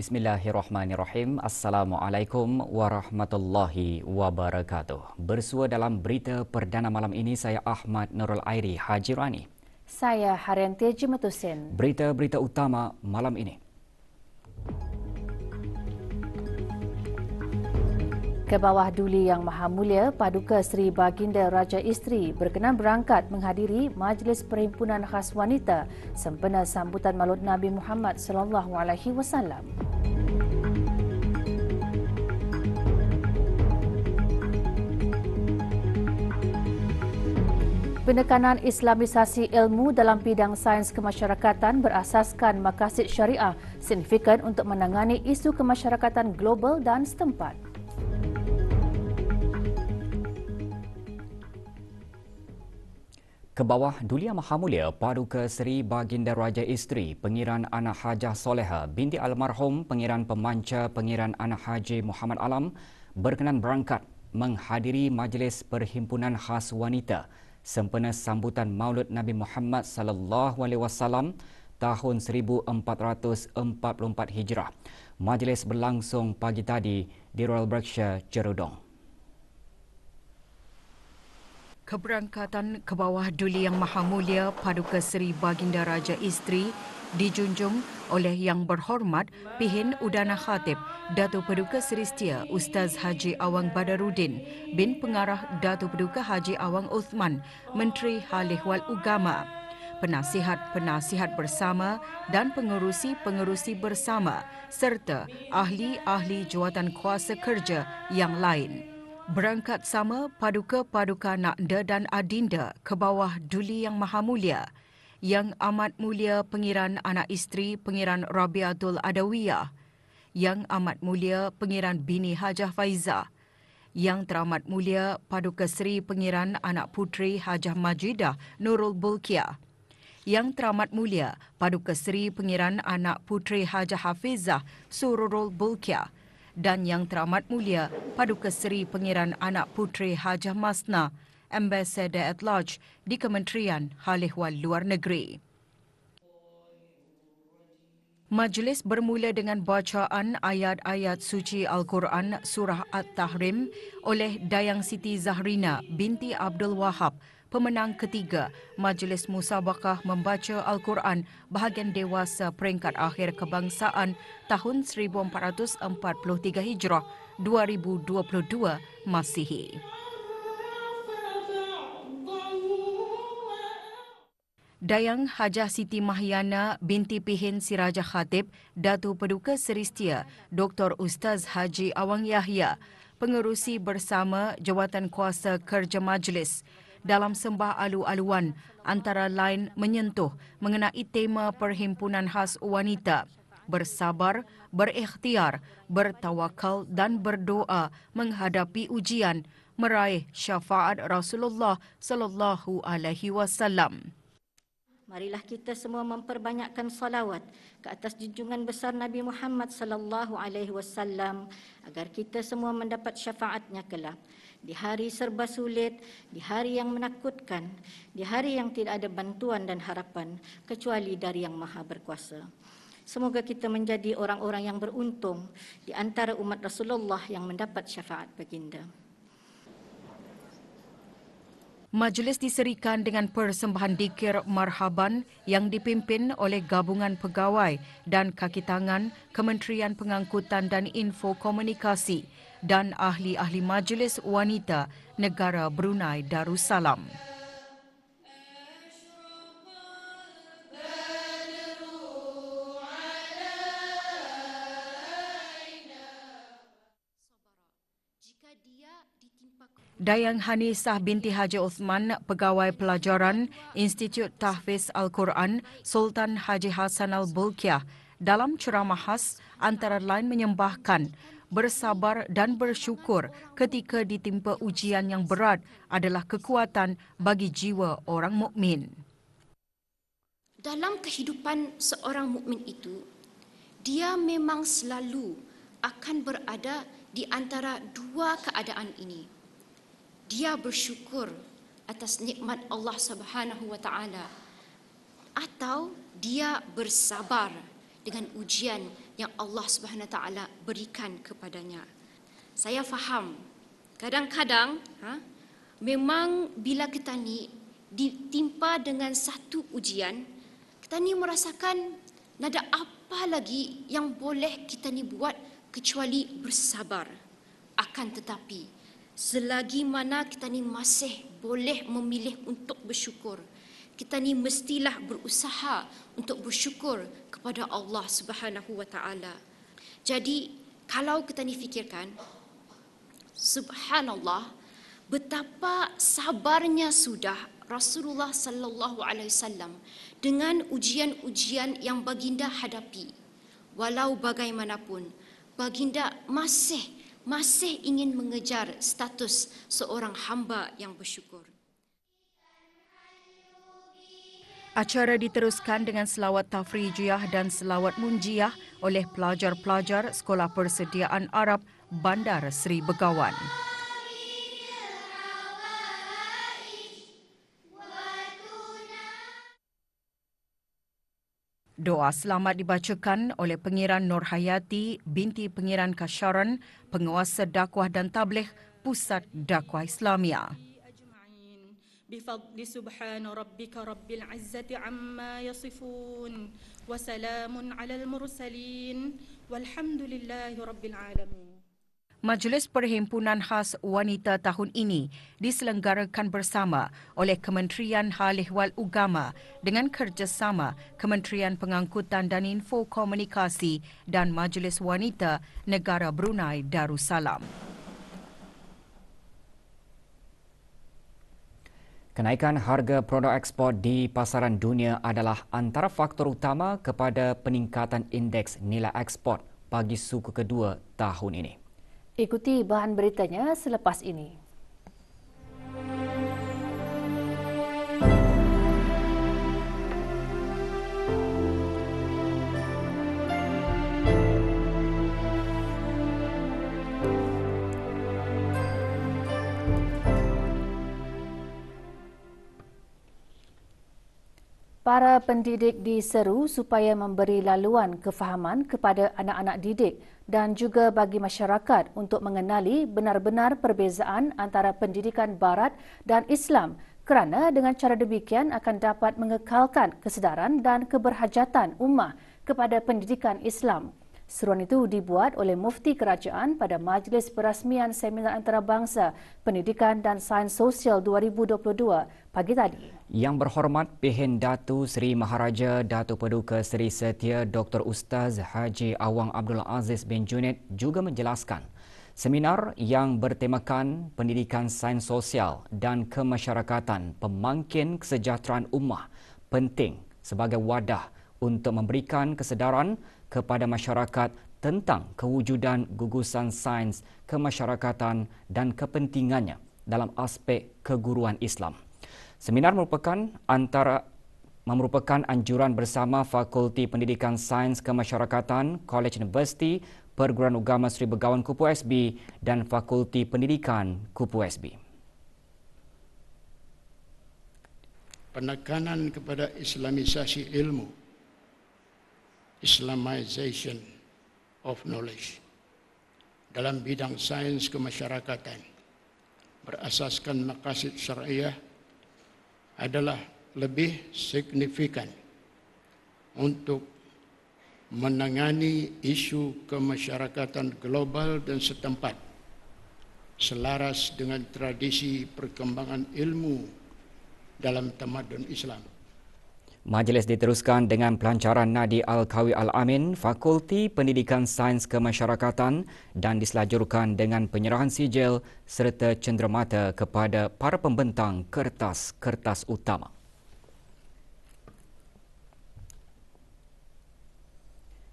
Bismillahirrahmanirrahim. Assalamualaikum warahmatullahi wabarakatuh. Bersua dalam berita perdana malam ini, saya Ahmad Nurul Airi Hajirani. Saya Haryanti Jimetusin. Berita-berita utama malam ini. Ke bawah Duli Yang Maha Mulia, Paduka Seri Baginda Raja Isteri berkenan berangkat menghadiri Majlis Perhimpunan Khas Wanita sempena sambutan Maulid Nabi Muhammad SAW. Penekanan Islamisasi ilmu dalam bidang sains kemasyarakatan berasaskan maqasid syariah signifikan untuk menangani isu kemasyarakatan global dan setempat. Ke bawah Duli Yang Maha Mulia, Paduka Seri Baginda Raja Isteri Pengiran Anak Hajah Soleha binti almarhum Pengiran Pemanca Pengiran Anak Haji Muhammad Alam berkenan berangkat menghadiri Majlis Perhimpunan Khas Wanita sempena sambutan Maulid Nabi Muhammad SAW tahun 1444 Hijrah. Majlis berlangsung pagi tadi di Royal Berkshire, Jerudong. Keberangkatan ke bawah Duli Yang Maha Mulia Paduka Seri Baginda Raja Isteri dijunjung oleh Yang Berhormat Pihin Udana Khatib Datuk Paduka Seri Setia Ustaz Haji Awang Badaruddin bin Pengarah Datuk Paduka Haji Awang Uthman, Menteri Hal Ehwal Agama, penasihat-penasihat bersama dan pengerusi-pengerusi bersama serta ahli-ahli jawatan kuasa kerja yang lain. Berangkat sama paduka-paduka Nakda dan Adinda ke bawah Duli Yang Maha Mulia, Yang Amat Mulia Pengiran Anak Isteri Pengiran Rabiatul Adawiyah, Yang Amat Mulia Pengiran Bini Hajah Faizah, Yang Teramat Mulia Paduka Seri Pengiran Anak Puteri Hajah Majidah Nurul Bulkiah, Yang Teramat Mulia Paduka Seri Pengiran Anak Puteri Hajah Hafizah Sururul Bulkiah, dan Yang Teramat Mulia Paduka Seri Pengiran Anak Puteri Hajah Masna, Ambassador at Large di Kementerian Hal Ehwal Luar Negeri. Majlis bermula dengan bacaan ayat-ayat suci Al-Quran Surah At-Tahrim oleh Dayang Siti Zahrina binti Abdul Wahab, pemenang ketiga Majlis Musabaqah Membaca Al-Quran Bahagian Dewasa Peringkat Akhir Kebangsaan tahun 1443 Hijrah 2022 Masihi. Dayang Hajah Siti Mahyana binti Pihin Sirajah Khatib Datuk Paduka Seri Setia Dr. Ustaz Haji Awang Yahya, pengerusi bersama Jawatan Kuasa Kerja Majlis, dalam sembah alu-aluan antara lain menyentuh mengenai tema Perhimpunan Khas Wanita, bersabar, berikhtiar, bertawakal dan berdoa menghadapi ujian, meraih syafaat Rasulullah sallallahu alaihi wasallam. Marilah kita semua memperbanyakkan salawat ke atas junjungan besar Nabi Muhammad sallallahu alaihi wasallam agar kita semua mendapat syafaatnya kelak di hari serba sulit, di hari yang menakutkan, di hari yang tidak ada bantuan dan harapan kecuali dari Yang Maha Berkuasa. Semoga kita menjadi orang-orang yang beruntung di antara umat Rasulullah yang mendapat syafaat baginda. Majlis diserikan dengan persembahan dikir marhaban yang dipimpin oleh Gabungan Pegawai dan Kaki Tangan Kementerian Pengangkutan dan Info Komunikasi dan ahli-ahli Majlis Wanita Negara Brunei Darussalam. Dayang Hanisah binti Haji Uthman, Pegawai Pelajaran Institut Tahfiz Al-Quran Sultan Haji Hassan Al-Bulkiah, dalam ceramah khas antara lain menyembahkan bersabar dan bersyukur ketika ditimpa ujian yang berat adalah kekuatan bagi jiwa orang mukmin. Dalam kehidupan seorang mukmin itu, dia memang selalu akan berada di antara dua keadaan ini. Dia bersyukur atas nikmat Allah Subhanahu wa taala atau dia bersabar dengan ujian yang Allah Subhanahu Wa Taala berikan kepadanya. Saya faham, kadang-kadang memang bila kita ni ditimpa dengan satu ujian, kita ni merasakan nada apa lagi yang boleh kita ni buat kecuali bersabar. Akan tetapi, selagi mana kita ni masih boleh memilih untuk bersyukur, kita ni mestilah berusaha untuk bersyukur kepada Allah Subhanahu Wa Taala. Jadi, kalau kita ni fikirkan, subhanallah, betapa sabarnya sudah Rasulullah sallallahu alaihi wasallam dengan ujian-ujian yang baginda hadapi. Walau bagaimanapun, baginda masih ingin mengejar status seorang hamba yang bersyukur. Acara diteruskan dengan selawat tafrijiyah dan selawat munjiah oleh pelajar-pelajar Sekolah Persediaan Arab Bandar Seri Begawan. Doa selamat dibacakan oleh Pengiran Nur Hayati binti Pengiran Kasharan, Penguasa Dakwah dan Tabligh Pusat Dakwah Islamia. بفضل سبحان ربك رب العزة عما يصفون وسلام على المرسلين والحمد لله رب العالمين. Majlis Perhimpunan Khas Wanita tahun ini diselenggarakan bersama oleh Kementerian Hal Ehwal Agama dengan kerjasama Kementerian Pengangkutan dan Info Komunikasi dan Majlis Wanita Negara Brunei Darussalam. Kenaikan harga produk ekspor di pasaran dunia adalah antara faktor utama kepada peningkatan indeks nilai ekspor bagi suku kedua tahun ini. Ikuti bahan beritanya selepas ini. Para pendidik diseru supaya memberi laluan kefahaman kepada anak-anak didik dan juga bagi masyarakat untuk mengenali benar-benar perbezaan antara pendidikan Barat dan Islam kerana dengan cara demikian akan dapat mengekalkan kesedaran dan keberhajatan ummah kepada pendidikan Islam. Seruan itu dibuat oleh Mufti Kerajaan pada Majlis Perasmian Seminar Antarabangsa Pendidikan dan Sains Sosial 2022 pagi tadi. Yang berhormat Pihin Datu Seri Maharaja Datuk Paduka Seri Setia Dr. Ustaz Haji Awang Abdul Aziz bin Junid juga menjelaskan seminar yang bertemakan pendidikan sains sosial dan kemasyarakatan pemangkin kesejahteraan ummah penting sebagai wadah untuk memberikan kesedaran kepada masyarakat tentang kewujudan gugusan sains kemasyarakatan dan kepentingannya dalam aspek keguruan Islam. Seminar merupakan anjuran bersama Fakulti Pendidikan Sains Kemasyarakatan, College Universiti, Perguruan Agama Seri Begawan Kupu SB dan Fakulti Pendidikan Kupu SB. Penekanan kepada Islamisasi ilmu, Islamization of knowledge dalam bidang sains kemasyarakatan berasaskan maqasid syariah adalah lebih signifikan untuk menangani isu kemasyarakatan global dan setempat selaras dengan tradisi perkembangan ilmu dalam tamadun Islam. Majlis diteruskan dengan pelancaran Nadi Al-Kawi Al-Amin, Fakulti Pendidikan Sains Kemasyarakatan dan diselajurkan dengan penyerahan sijil serta cenderamata kepada para pembentang kertas-kertas utama.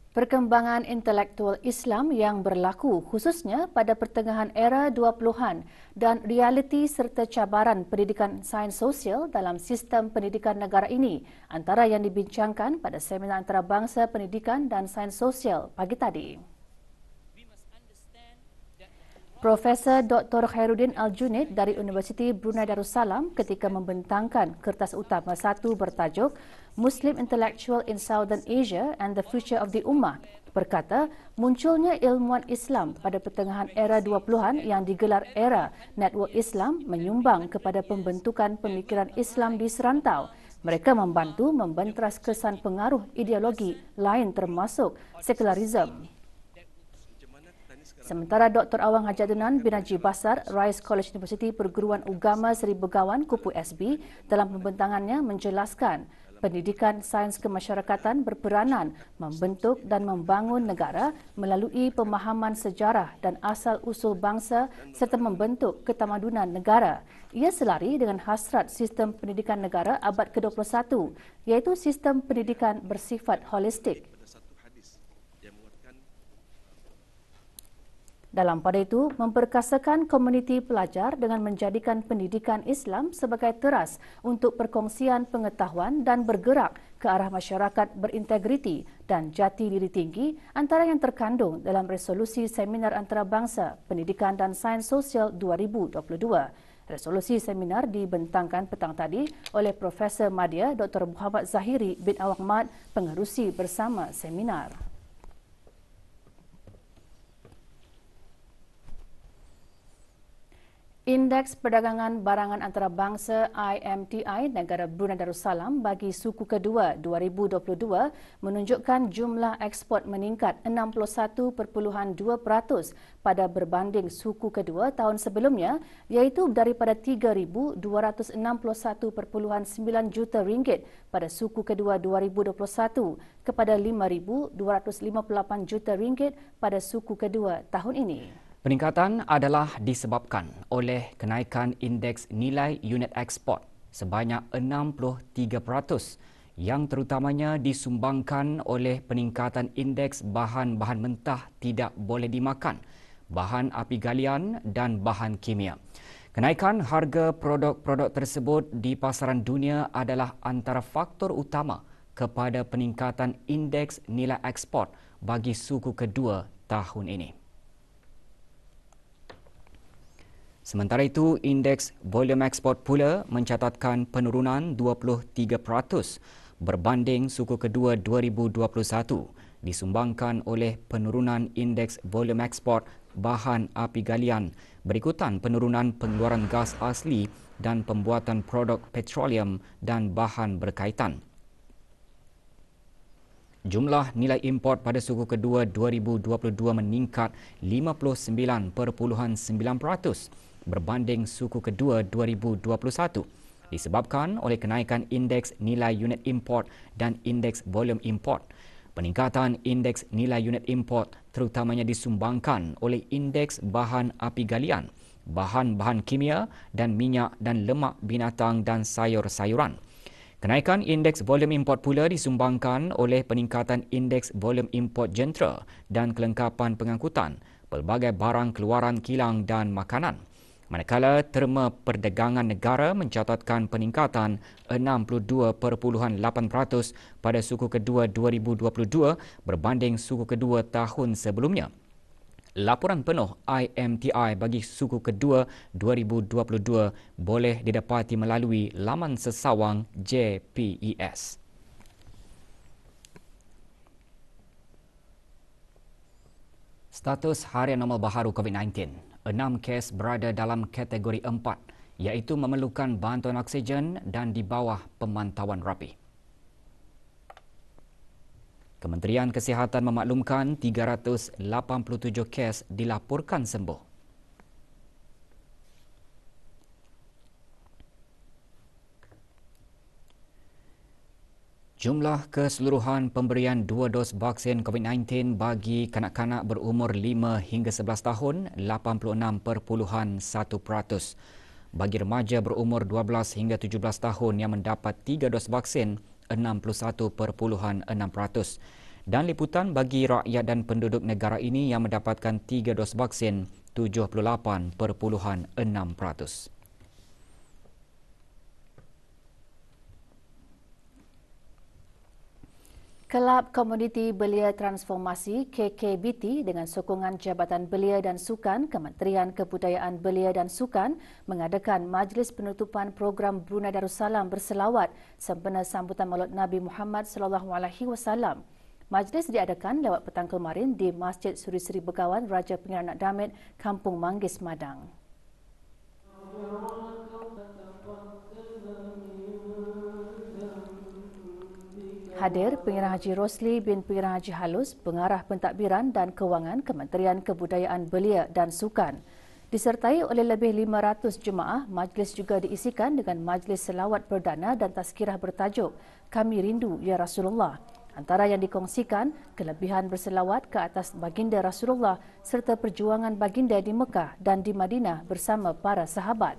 Perkembangan intelektual Islam yang berlaku khususnya pada pertengahan era 20-an dan realiti serta cabaran pendidikan sains sosial dalam sistem pendidikan negara ini antara yang dibincangkan pada Seminar Antarabangsa Pendidikan dan Sains Sosial pagi tadi. Profesor Dr. Khairuddin Al-Junaid dari Universiti Brunei Darussalam ketika membentangkan kertas utama 1 bertajuk Muslim Intellectual in Southern Asia and the Future of the Ummah berkata munculnya ilmuwan Islam pada pertengahan era 20-an yang digelar era Network Islam menyumbang kepada pembentukan pemikiran Islam di serantau. Mereka membantu membentras kesan pengaruh ideologi lain termasuk sekularisme. Sementara Dr. Awang Hajadunan bin Haji Basar, Rice College Universiti Perguruan Agama Seri Begawan, Kupu SB, dalam pembentangannya menjelaskan pendidikan sains kemasyarakatan berperanan membentuk dan membangun negara melalui pemahaman sejarah dan asal-usul bangsa serta membentuk ketamadunan negara. Ia selari dengan hasrat sistem pendidikan negara abad ke-21, iaitu sistem pendidikan bersifat holistik. Dalam pada itu, memperkasakan komuniti pelajar dengan menjadikan pendidikan Islam sebagai teras untuk perkongsian pengetahuan dan bergerak ke arah masyarakat berintegriti dan jati diri tinggi antara yang terkandung dalam Resolusi Seminar Antarabangsa Pendidikan dan Sains Sosial 2022. Resolusi seminar dibentangkan petang tadi oleh Profesor Madya Dr. Muhammad Zahiri bin Awang Mat, pengerusi bersama seminar. Indeks Perdagangan Barangan Antarabangsa IMTI negara Brunei Darussalam bagi suku kedua 2022 menunjukkan jumlah ekspor meningkat 61.2% pada berbanding suku kedua tahun sebelumnya, iaitu daripada 3,261.9 juta ringgit pada suku kedua 2021 kepada 5,258 juta ringgit pada suku kedua tahun ini. Peningkatan adalah disebabkan oleh kenaikan indeks nilai unit ekspor sebanyak 63% yang terutamanya disumbangkan oleh peningkatan indeks bahan-bahan mentah tidak boleh dimakan, bahan api galian dan bahan kimia. Kenaikan harga produk-produk tersebut di pasaran dunia adalah antara faktor utama kepada peningkatan indeks nilai ekspor bagi suku kedua tahun ini. Sementara itu, indeks volume ekspor pula mencatatkan penurunan 23% berbanding suku kedua 2021 disumbangkan oleh penurunan indeks volume ekspor bahan api galian berikutan penurunan pengeluaran gas asli dan pembuatan produk petroleum dan bahan berkaitan. Jumlah nilai import pada suku kedua 2022 meningkat 59.9% berbanding suku kedua 2021 disebabkan oleh kenaikan indeks nilai unit import dan indeks volume import. Peningkatan indeks nilai unit import terutamanya disumbangkan oleh indeks bahan api galian, bahan-bahan kimia dan minyak dan lemak binatang dan sayur-sayuran. Kenaikan indeks volume import pula disumbangkan oleh peningkatan indeks volume import jentera dan kelengkapan pengangkutan, pelbagai barang keluaran kilang dan makanan. Manakala terma perdagangan negara mencatatkan peningkatan 62.8% pada suku kedua 2022 berbanding suku kedua tahun sebelumnya. Laporan penuh IMTI bagi suku kedua 2022 boleh didapati melalui laman sesawang JPES. Status harian normal baharu COVID-19. 6 kes berada dalam kategori 4, iaitu memerlukan bantuan oksigen dan di bawah pemantauan rapi. Kementerian Kesihatan memaklumkan 387 kes dilaporkan sembuh. Jumlah keseluruhan pemberian 2 dos vaksin COVID-19 bagi kanak-kanak berumur 5 hingga 11 tahun 86.1%. Bagi remaja berumur 12 hingga 17 tahun yang mendapat 3 dos vaksin 61.6%. Dan liputan bagi rakyat dan penduduk negara ini yang mendapatkan 3 dos vaksin 78.6%. Kelab Komuniti Belia Transformasi KKBT dengan sokongan Jabatan Belia dan Sukan Kementerian Kebudayaan Belia dan Sukan mengadakan majlis penutupan program Brunei Darussalam berselawat sempena sambutan Maulid Nabi Muhammad SAW. Majlis diadakan lewat petang kemarin di Masjid Suri Sri Begawan Raja Pengiran Anak Damit, Kampung Manggis, Madang. Hadir Pengarah Haji Rosli bin Pengarah Haji Halus, Pengarah Pentadbiran dan Kewangan Kementerian Kebudayaan Belia dan Sukan. Disertai oleh lebih 500 jemaah, majlis juga diisikan dengan majlis selawat perdana dan tazkirah bertajuk Kami Rindu Ya Rasulullah. Antara yang dikongsikan, kelebihan berselawat ke atas baginda Rasulullah serta perjuangan baginda di Mekah dan di Madinah bersama para sahabat.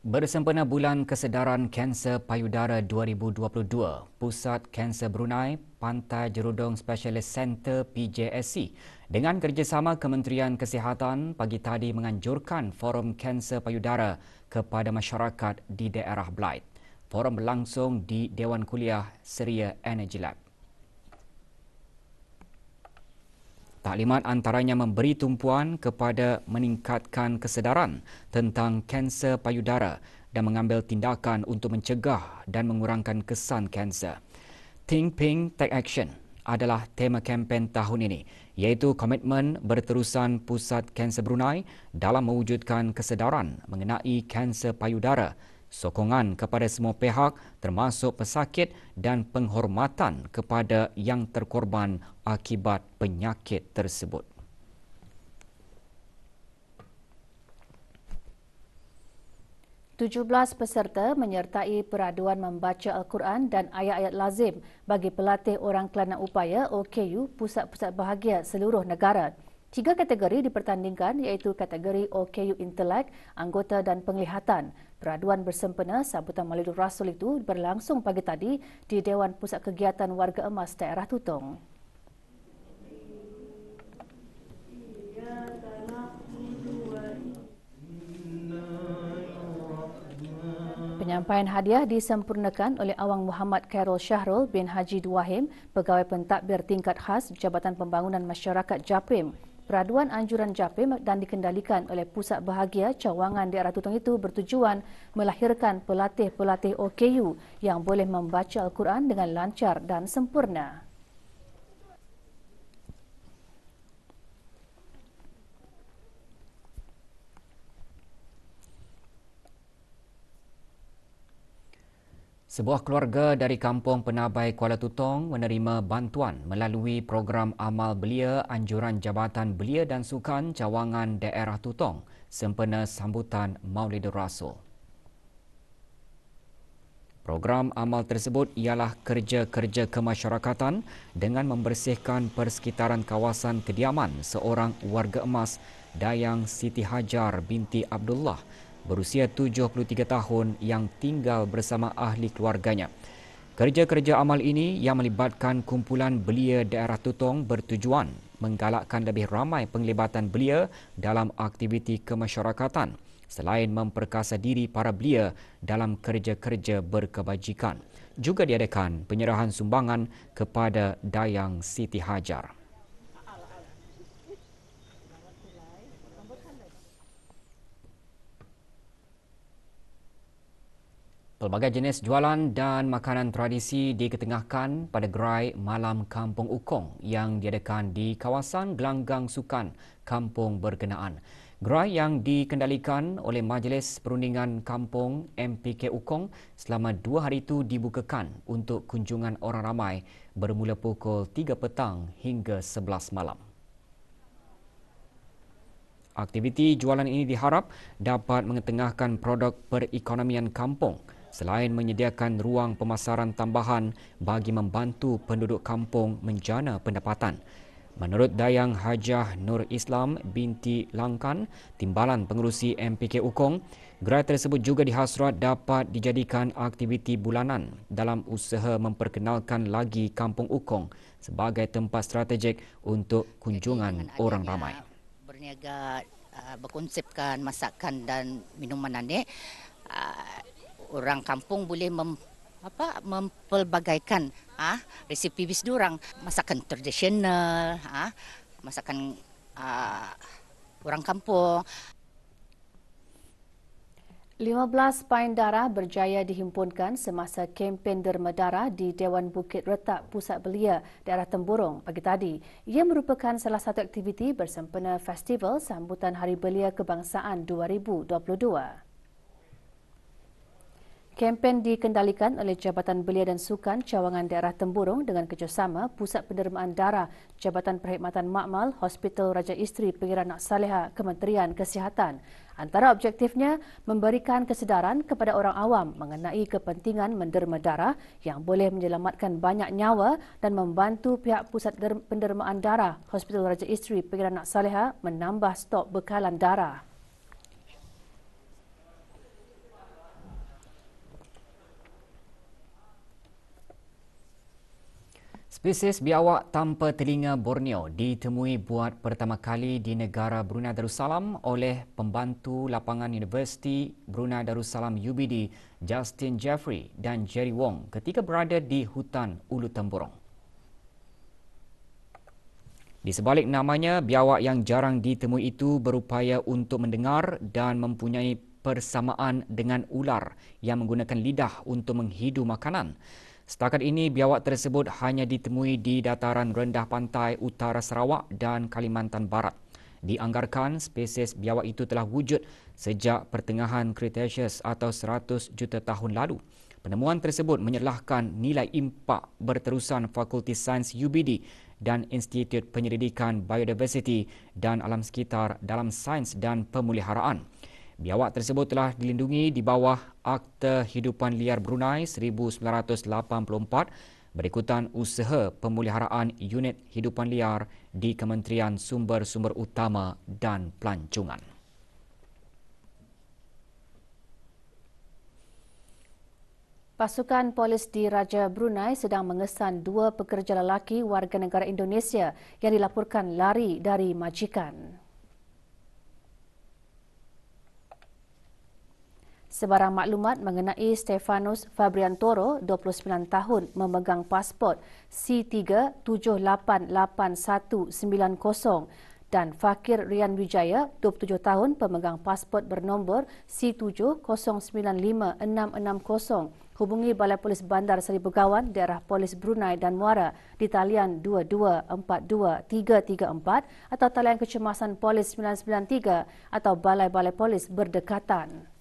Bersempena Bulan Kesedaran Kanser Payudara 2022, Pusat Kanser Brunei Pantai Jerudong Specialist Center PJSC dengan kerjasama Kementerian Kesihatan pagi tadi menganjurkan Forum Kanser Payudara kepada masyarakat di daerah Blight. Forum berlangsung di Dewan Kuliah Seria Energy Lab. Taklimat antaranya memberi tumpuan kepada meningkatkan kesedaran tentang kanser payudara dan mengambil tindakan untuk mencegah dan mengurangkan kesan kanser. Think Pink Take Action adalah tema kempen tahun ini, iaitu komitmen berterusan Pusat Kanser Brunei dalam mewujudkan kesedaran mengenai kanser payudara, sokongan kepada semua pihak termasuk pesakit dan penghormatan kepada yang terkorban akibat penyakit tersebut. Tujuh-belas peserta menyertai peraduan membaca Al-Quran dan ayat-ayat lazim bagi pelatih orang kelana upaya OKU pusat-pusat bahagia seluruh negara. 3 kategori dipertandingkan iaitu kategori OKU Intelek, Anggota dan Penglihatan. Peraduan bersempena sambutan Maulidur Rasul itu berlangsung pagi tadi di Dewan Pusat Kegiatan Warga Emas Daerah Tutong. Penyampaian hadiah disempurnakan oleh Awang Muhammad Khairul Syahrul bin Haji Duwahim, Pegawai Pentadbir Tingkat Khas Jabatan Pembangunan Masyarakat Japrim. Peraduan anjuran Japrim dan dikendalikan oleh Pusat Bahagia Cawangan Daerah Tutong itu bertujuan melahirkan pelatih-pelatih OKU yang boleh membaca Al-Quran dengan lancar dan sempurna. Sebuah keluarga dari Kampung Penabai Kuala Tutong menerima bantuan melalui program amal belia anjuran Jabatan Belia dan Sukan Cawangan Daerah Tutong sempena sambutan Maulidur Rasul. Program amal tersebut ialah kerja-kerja kemasyarakatan dengan membersihkan persekitaran kawasan kediaman seorang warga emas Dayang Siti Hajar binti Abdullah berusia 73 tahun yang tinggal bersama ahli keluarganya. Kerja-kerja amal ini yang melibatkan kumpulan belia daerah Tutong bertujuan menggalakkan lebih ramai penglibatan belia dalam aktiviti kemasyarakatan selain memperkasa diri para belia dalam kerja-kerja berkebajikan. Juga diadakan penyerahan sumbangan kepada Dayang Siti Hajar. Pelbagai jenis jualan dan makanan tradisi diketengahkan pada gerai Malam Kampung Ukong yang diadakan di kawasan Gelanggang Sukan kampung berkenaan. Gerai yang dikendalikan oleh Majlis Perundingan Kampung MPK Ukong selama 2 hari itu dibukakan untuk kunjungan orang ramai bermula pukul 3 petang hingga 11 malam. Aktiviti jualan ini diharap dapat mengetengahkan produk perekonomian kampung selain menyediakan ruang pemasaran tambahan bagi membantu penduduk kampung menjana pendapatan. Menurut Dayang Hajah Nur Islam binti Langkan, Timbalan Pengerusi MPK Ukong, gerai tersebut juga dihasrat dapat dijadikan aktiviti bulanan dalam usaha memperkenalkan lagi Kampung Ukong sebagai tempat strategik untuk kunjungan orang ramai. Berniaga berkonsepkan masakan dan minuman anik, orang kampung boleh mempelbagaikan resipi bis diorang, masakan tradisional, masakan orang kampung. 15 pain darah berjaya dihimpunkan semasa kempen derma darah di Dewan Bukit Retak, Pusat Belia, daerah Temburong pagi tadi. Ia merupakan salah satu aktiviti bersempena Festival Sambutan Hari Belia Kebangsaan 2022. Kempen dikendalikan oleh Jabatan Belia dan Sukan Cawangan Daerah Temburong dengan kerjasama Pusat Pendermaan Darah, Jabatan Perkhidmatan Makmal, Hospital Raja Isteri Pengiran Nak Saleha, Kementerian Kesihatan. Antara objektifnya memberikan kesedaran kepada orang awam mengenai kepentingan menderma darah yang boleh menyelamatkan banyak nyawa dan membantu pihak Pusat Pendermaan Darah, Hospital Raja Isteri Pengiran Nak Saleha menambah stok bekalan darah. Spesies biawak tanpa telinga Borneo ditemui buat pertama kali di negara Brunei Darussalam oleh pembantu lapangan Universiti Brunei Darussalam UBD Justin Jeffrey dan Jerry Wong ketika berada di hutan Ulu Temburong. Di sebalik namanya, biawak yang jarang ditemui itu berupaya untuk mendengar dan mempunyai persamaan dengan ular yang menggunakan lidah untuk menghidu makanan. Setakat ini, biawak tersebut hanya ditemui di dataran rendah pantai utara Sarawak dan Kalimantan Barat. Dianggarkan spesies biawak itu telah wujud sejak pertengahan Cretaceous atau 100 juta tahun lalu. Penemuan tersebut menyerlahkan nilai impak berterusan Fakulti Sains UBD dan Institut Penyelidikan Biodiversiti dan Alam Sekitar dalam Sains dan Pemeliharaan. Biawak tersebut telah dilindungi di bawah Akta Hidupan Liar Brunei 1984 berikutan usaha pemeliharaan unit hidupan liar di Kementerian Sumber-Sumber Utama dan Pelancongan. Pasukan polis di Raja Brunei sedang mengesan 2 pekerja lelaki warga negara Indonesia yang dilaporkan lari dari majikan. Sebarang maklumat mengenai Stefanus Fabriantoro, 29 tahun, memegang pasport C3788190 dan Fakir Rian Wijaya, 27 tahun, pemegang pasport bernombor C7095660 hubungi Balai Polis Bandar Seri Begawan, Daerah Polis Brunei dan Muara di talian 2242-334 atau talian kecemasan Polis 993 atau Balai-Balai Polis berdekatan.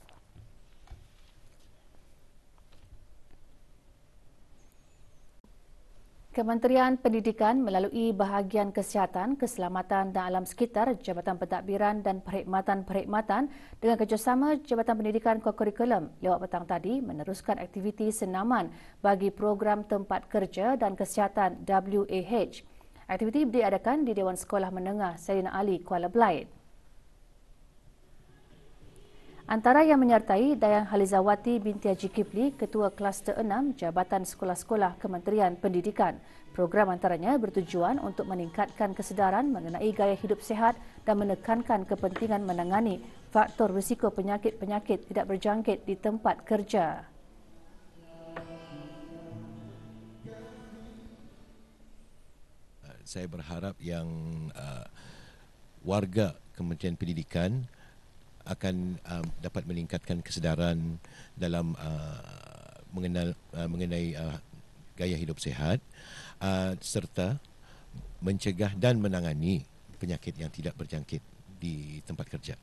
Kementerian Pendidikan melalui Bahagian Kesihatan, Keselamatan dan Alam Sekitar, Jabatan Pentadbiran dan Perkhidmatan dengan kerjasama Jabatan Pendidikan Kokurikulum lewat petang tadi meneruskan aktiviti senaman bagi program tempat kerja dan kesihatan WAH. Aktiviti diadakan di Dewan Sekolah Menengah Saidina Ali, Kuala Belait. Antara yang menyertai Dayang Halizawati binti Haji Kipli, Ketua Kluster 6 Jabatan Sekolah-Sekolah Kementerian Pendidikan. Program antaranya bertujuan untuk meningkatkan kesedaran mengenai gaya hidup sihat dan menekankan kepentingan menangani faktor risiko penyakit-penyakit tidak berjangkit di tempat kerja. Saya berharap yang warga Kementerian Pendidikan akan dapat meningkatkan kesedaran dalam mengenai gaya hidup sihat serta mencegah dan menangani penyakit yang tidak berjangkit di tempat kerja.